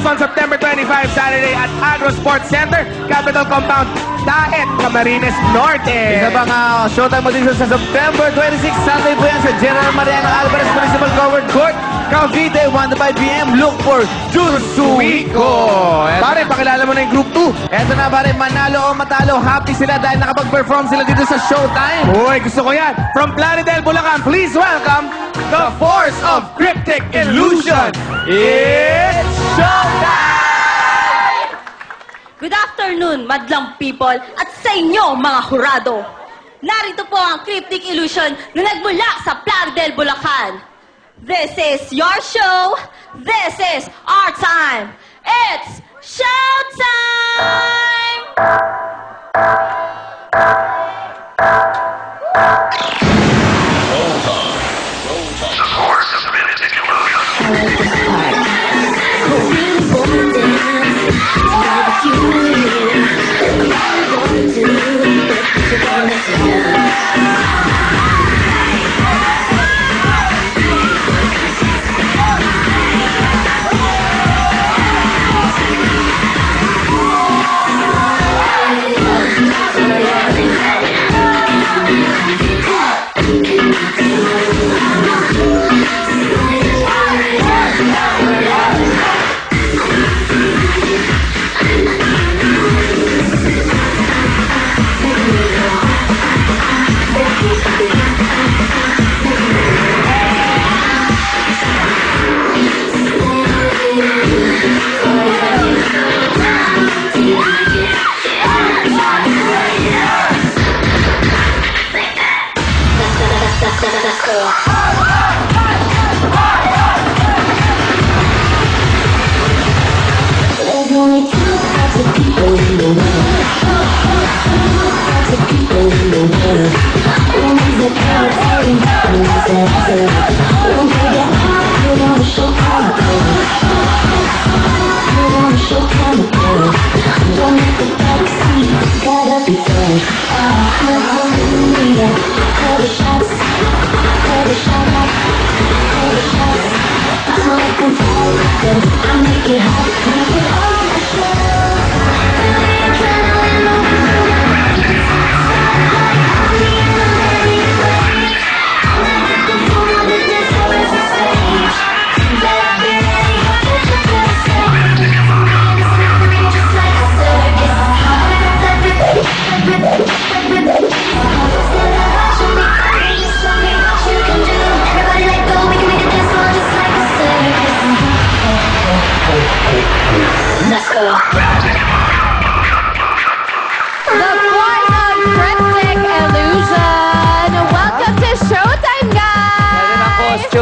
month, September 25, Saturday at Agro Sports Center, Capital Compound, Daet, Camarines Norte. Isa bang showtime mo dito sa September 26, Sunday po yan sa General Mariano Alvarez Municipal Covered Court, Cavite, 1 to 5 p.m. Look for Junsuiko. Pare, pakilala mo na yung Group 2. Eto na pare, manalo o matalo, happy sila dahil nakapag-perform sila dito sa showtime. Uy, gusto ko yan. From Plaridel, Bulacan, please welcome the Force of Cryptic Illusion. It's showtime! Good afternoon, madlang people, at sa inyo, mga hurado. Narito po ang Cryptic Illusion na nagmula sa Plaridel, Bulacan. This is your show. This is our time. It's showtime!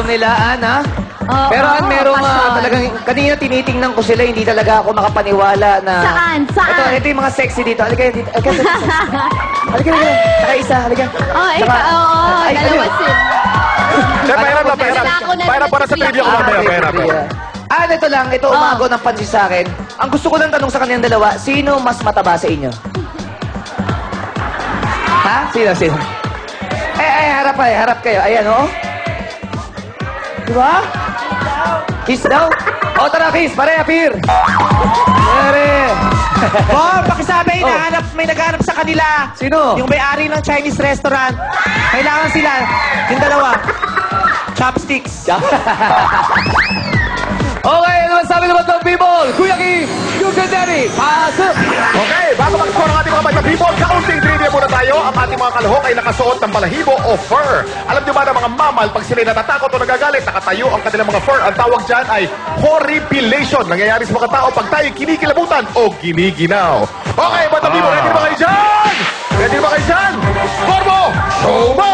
Nila, Ana. Oo, pero merong pasyon. talagang, kanina tinitingnan ko sila, hindi talaga ako makapaniwala na... Saan? Saan? Ito yung mga sexy dito. Halika dito. Halika. Naka-isa, halika. Oh, ikaw, oo, dalawa sila. Pahirap para sa trivia ko mamaya. Pahirap. Ito lang, ito umago ng pansin sa akin. Ang gusto ko lang tanong sa kanilang dalawa, sino mas mataba sa inyo? Ha? Sino? Harap kayo. Ayan, oo. Diba? Kiss daw? O, tara, kiss. Pare, appear. Pare. Pakisabi, may naghanap sa kanila. Sino? Yung may-ari ng Chinese restaurant. Kailangan sila. Yung dalawa. Chopsticks. Okay, ano sabi naman ng people? Kuya Kim, Yuga Daddy, pasok! Okay, bago mag-score ang ating mga bata people, kaunting trivia muna tayo. Ang ating mga kalahok ay nakasuot ng balahibo o fur. Alam niyo ba na mga mammal, pag sila'y natatakot o nagagalit, nakatayo ang kanilang mga fur. Ang tawag dyan ay horripilation. Nangyayari sa mga tao pag tayo kinikilabutan o giniginaw. Okay, bata people, ready ba kayo dyan? Ready ba kayo dyan? Score mo! Show mo!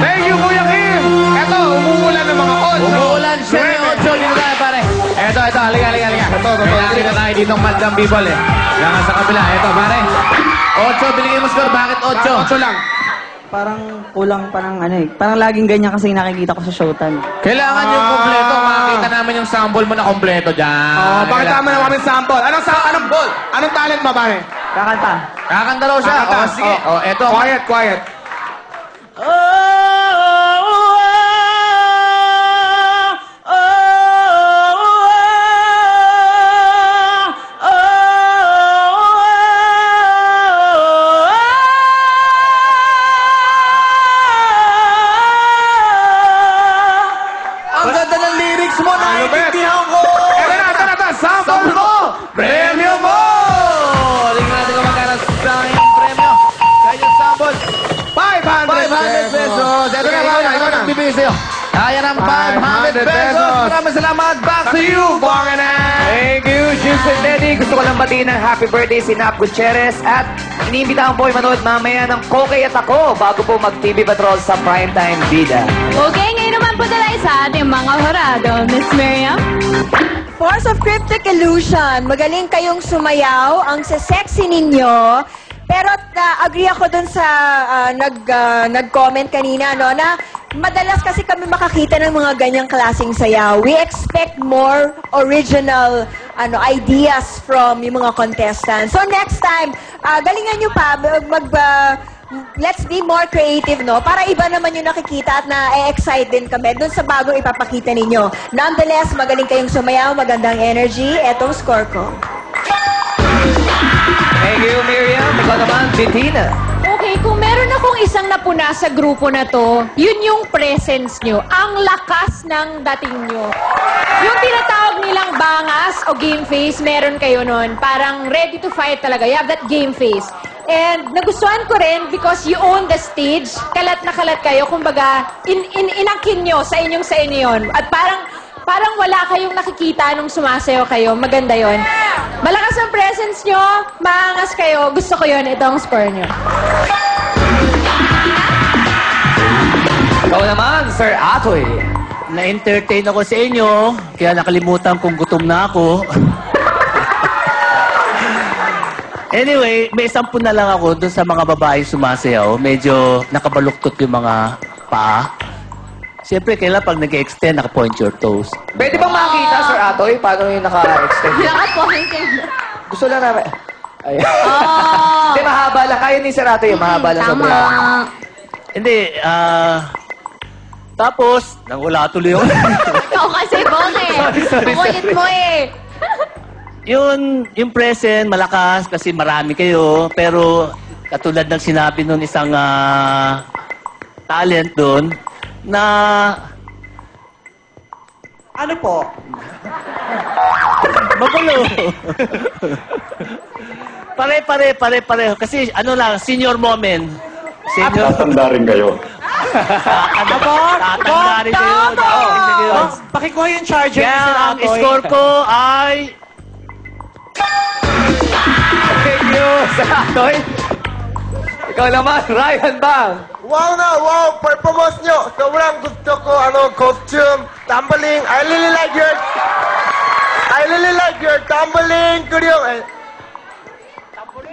Thank you, Kuya Kim. Eto, umuulan ng mga odds. Umuulan siya ni Ocho. Dito tayo, pare. Eto, halika. Kailangan na tayo dito ng madlang people, eh. Kailangan sa kabila. Eto, pare. Ocho, binigay mo score. Bakit 8? 8 lang. Parang kulang pa ng ano eh. Parang laging ganyan kasi nakikita ko sa Showtime. Kailangan yung kompleto. Makakita namin yung sample mo na kompleto dyan. Pakita mo naman kami sample. Anong talent mo, pare? Kakanta. Kakanta daw siya. Kakanta. Sige. Eto. Quiet. Congratulations sa'yo. Kaya ng 500 pesos. Maraming salamat. Back to you, Bonganan. Thank you, Shoots and Teddy. Gusto ko lang batiin ng happy birthday si Nap Gutierrez at iniimbitahan po manood mamaya ng Kokay at Ako bago po mag-TV Patrol sa Primetime Bida. Okay, ngayon naman po tayo sa ating mga horado. Miss Miriam? Force of Cryptic Illusion. Magaling kayong sumayaw. Ang sexy ninyo. Pero agree ako dun sa nag-comment kanina, no, na madalas kasi kami makakita ng mga ganyang klaseng sayaw. We expect more original ideas from yung mga contestants. So next time, galingan nyo pa, let's be more creative, no? Para iba naman yung nakikita at na-excite din kami dun sa bagong ipapakita ninyo. Nonetheless, magaling kayong sumayaw, magandang energy. Etong score ko. Thank you, Miriam. Ikaw naman, Bettina. Okay, kung meron akong isang napuna sa grupo na to, yun yung presence nyo. Ang lakas ng dating nyo. Yung tinatawag nilang bangas o game face, meron kayo nun. Parang ready to fight talaga. You have that game face. And nagustuhan ko rin because you own the stage. Kalat na kalat kayo. Kumbaga, inangkin nyo sa inyo yun. At parang wala kayong nakikita nung sumasayo kayo. Maganda yon. Malakas ang presence nyo, maangas kayo. Gusto ko yun. Ito ang score nyo. Ikaw naman, Sir Atoy. Na-entertain ako sa inyo, kaya nakalimutan kong gutom na ako. Anyway, may 10 na lang ako doon sa mga babae sumasayaw. Medyo nakabaluktot yung mga paa. Siyempre, kailan pag nag-extend, naka-point your toes. Pwede bang makita, Sir Atoy, paano yung naka-extend? Nakapointing. Gusto lang namin. Ayan. Hindi, mahaba lang. Kaya ni Sir Atoy, mahaba lang sa buhay. Hindi, tapos, wala tuloy yun. Ikaw kasi, Bonge. Kukulit mo eh. yung present, malakas kasi marami kayo. Pero, katulad ng sinabi nung isang talent doon, na... Ano po? Magulo. Pare. Kasi ano lang, senior moment. Senior. Tatanda rin kayo. Tatanda rin kayo. Pakikuha yung charger Kaya ni Sir ang Atoy. score ko ay... Thank you, Sir Atoy. Ikaw naman, Ryan Bang. Wow na, wow! Performance nyo! Sobrang gusto ko, costume, tumbling. I really like your tumbling.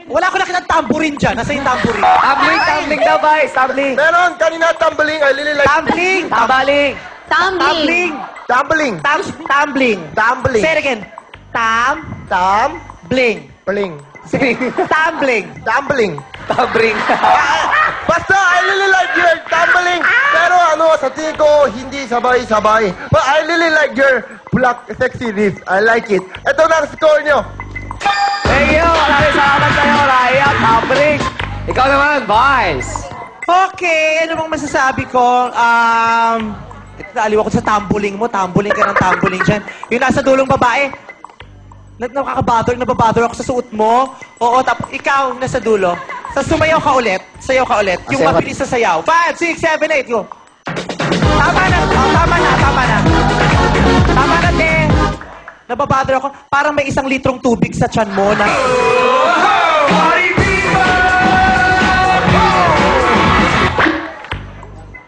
Wala ko nakita tambourine dyan. Nasa yung tambourine. Tumbling daw, guys. Tumbling. Meron, kanina tumbling. I really like... Tumbling! Tambaling. Tumbling. Tumbling. Tumbling. Tumbling. Say it again. Tumbling. Bling. Tumbling. Tumbling. Tumbling. Basta, I really like your tumbling. Pero sa tingin ko, hindi sabay-sabay. But I really like your black sexy lips. I like it. Ito na ang score nyo. Thank you. Maraming salamat sa'yo, Ryan. Tumbling. Ikaw naman, Vice. Okay, ano bang masasabi ko? Ito naaliw ako sa tumbling mo. Tumbling ka ng tumbling dyan. Yung nasa dulong babae, nababother ako sa suot mo. Oo, ikaw nasa dulo. Sa sumayaw ka ulit, sayaw ka ulit. Yung Sayaw ka. mabilis sa sayaw. 5, 6, 7, 8, go. Tama na, Tama na, te. Nababother ako. Parang may 1 litrong tubig sa tiyan mo na...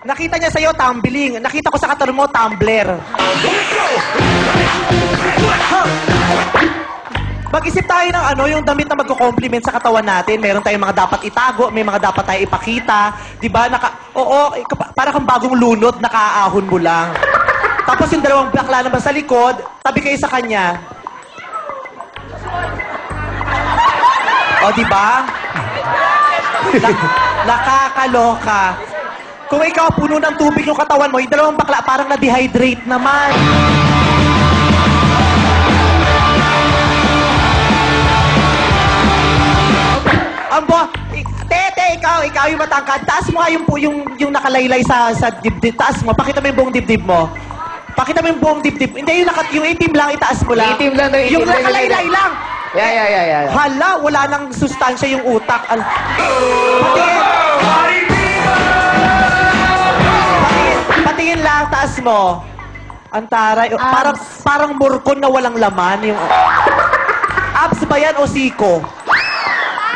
Nakita niya sa'yo, tumbling. Nakita ko sa katawan mo, tumbler. Mag-isip tayo ng yung damit na magko-compliment sa katawan natin. Meron tayong mga dapat itago, may mga dapat tayo ipakita. Di ba? Para kang bagong lunod, nakaahon mo lang. Tapos yung 2 bakla naman sa likod, tabi kayo sa kanya. O, di ba? Nakakaloka. Kung ikaw puno ng tubig yung katawan mo, yung 2 bakla parang na-dehydrate naman. Ikaw yung matangkad. Taas mo nga yung nakalaylay sa dibdib. Taas mo. Pakita mo yung buong dibdib mo. Pakita mo yung buong dibdib. Hindi, yung itim lang, itaas mo lang. Itim lang. Yung nakalaylay lang. Yeah. Hala, wala nang sustansya yung utak. Patingin Patingin lang, taas mo. Ang taray. Parang murkon na walang laman. Yung... Abs ba yan o siko?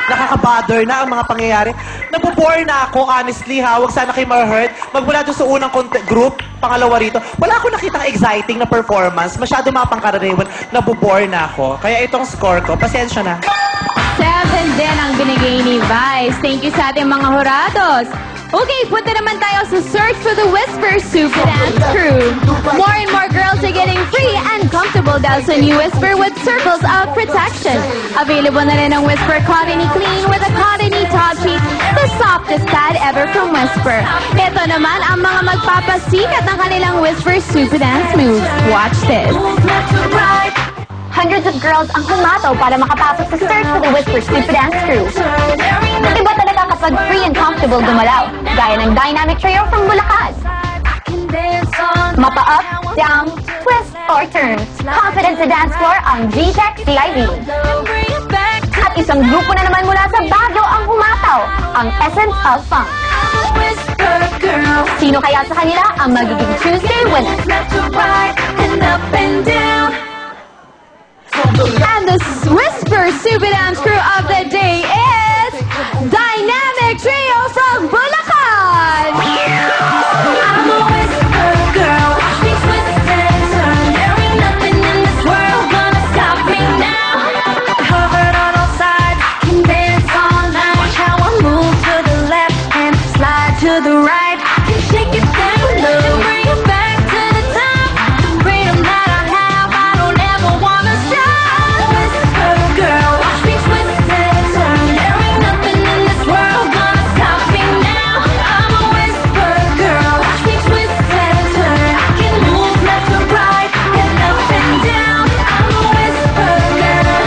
Nakaka-bother na ang mga pangyayari. Nabubore na ako, honestly ha. Huwag sana kayo ma-hurt. Magmula doon sa unang group, pangalawa rito, wala akong nakitang exciting na performance. Masyado mga pangkaraniwan. Nabubore na ako. Kaya itong score ko, pasensya na. 7 din ang binigay ni Vice. Thank you sa ating mga hurados. Okay, punta naman tayo sa Search for the Whisper Super Dance Crew. More and more girls are getting free and comfortable daw sa new Whisper with circles of protection. Available na rin ang Whisper Cottony Clean with a Cottony Top Sheet, the softest pad ever from Whisper. Ito naman ang mga magpapasikat ng kanilang Whisper Super Dance moves. Watch this. Hundreds of girls ang humataw para makapasok sa Search for the Whisper Super Dance Crew. Iba talaga kapag free and comfortable gumalaw, gaya ng Dynamic Trio from Bulacan. Mapa-up, down, twist, or turn. Confident sa dance floor ang G-Tech CIV. At isang grupo na naman mula sa Baguio ang humataw, ang Essence of Funk. Sino kaya sa kanila ang magiging Tuesday winner? And the Whisper Super Dance Crew of the day is Dynamic Trio from Bulacan! I'm a whisper girl, watch me twist and turn. There ain't nothing in this world gonna stop me now. Covered on all sides, can dance all night. Watch how I move to the left and slide to the right. Can shake it down low and bring it back to the top. The freedom that I have, I don't ever wanna stop. Whisper girl, watch me twist and turn. There ain't nothing in this world gonna stop me now. I'm a whisper girl, watch me twist and turn. I can move left to right and up and down. I'm a whisper girl.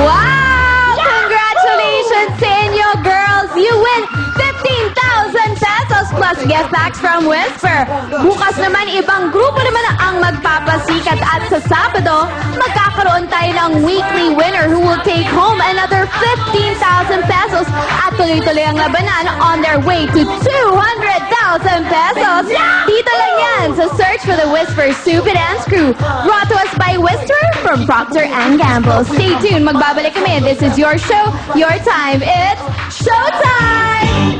Wow! Congratulations sa inyo, girls! You win 15,000 pesos plus gift packs from Whisper. Bukas naman, ibang grupo naman ang magpapasikat at sa Sabado, magkakaroon tayo ng weekly winner who will take home another 15,000 pesos at tuloy-tuloy ang labanan on their way to 200,000 pesos. Dito lang yan sa Search for the Whisper Super Dance Crew. Brought to us by Whisper from Procter & Gamble. Stay tuned, magbabalik kami. This is your show, your time. It's showtime!